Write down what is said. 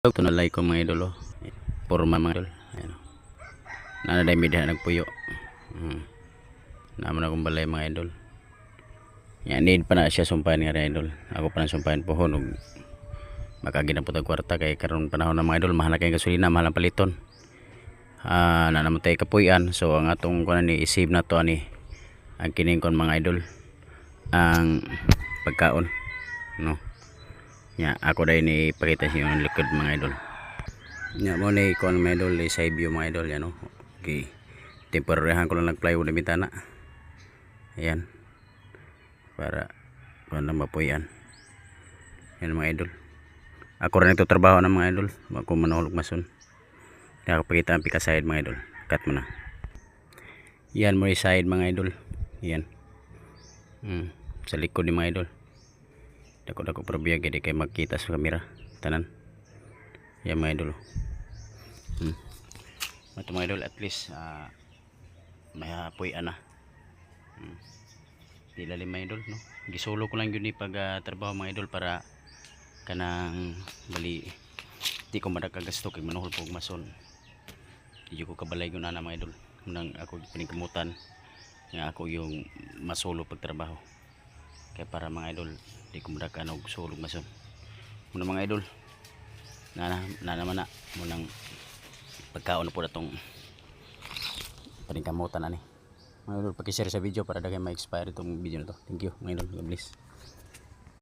Ito na like ko mga idol. Porma mga idol. Ayan. Nanaday midha nagpuyo. Naman akong balay mga idol. Yan, need pa na siya sumpahin nga idol. Ako pa na sumpahin pohon. Makagina po tag kwarta kay karon panahon ng mga idol. Mahal na kayong gasolina, mahal ang paliton. Nanamatay kapuyan. So ang atong kunan ni isave na to ani ang kining kon mga idol. Ang pagkaon. No. Nya ako dai ni pakita sa yung likod mga idol. Nya mo ni kon mga idol, side view mga idol yan no. Okay. Temporaryhan ko lang plywood na bintana. Ayan. Para kuan na mapuyan. Yan mga idol. Ako rin ito trabaho ng mga idol. Ako manahulog mason. Kaya pakita ang pika side mga idol. Cut mo na. Yan mo side mga idol. Yan. Sa likod ni mga idol. Dako-dako probya gede kay makita sa kamera tanan. Yan mga idol. Ito mga idol, at least may hapuy ana. Di lalim mga idol no. Gisolo ko lang yun pag trabaho mga idol para kanang bali di ko madagkagasto kay manuhol pog mason. Di ko kabalay yun ana mga idol. Nang ako pinigkamutan nga ako yung masolo pag trabaho. Kaya para mga idol di ko madagkan og sulog mason. Muna mga idol na naman na munang pagkaon na po natong paningkamutan ani. Mga idol, paki-share sa video para dagay ma-expire itong video na to. Thank you mga idol, God bless.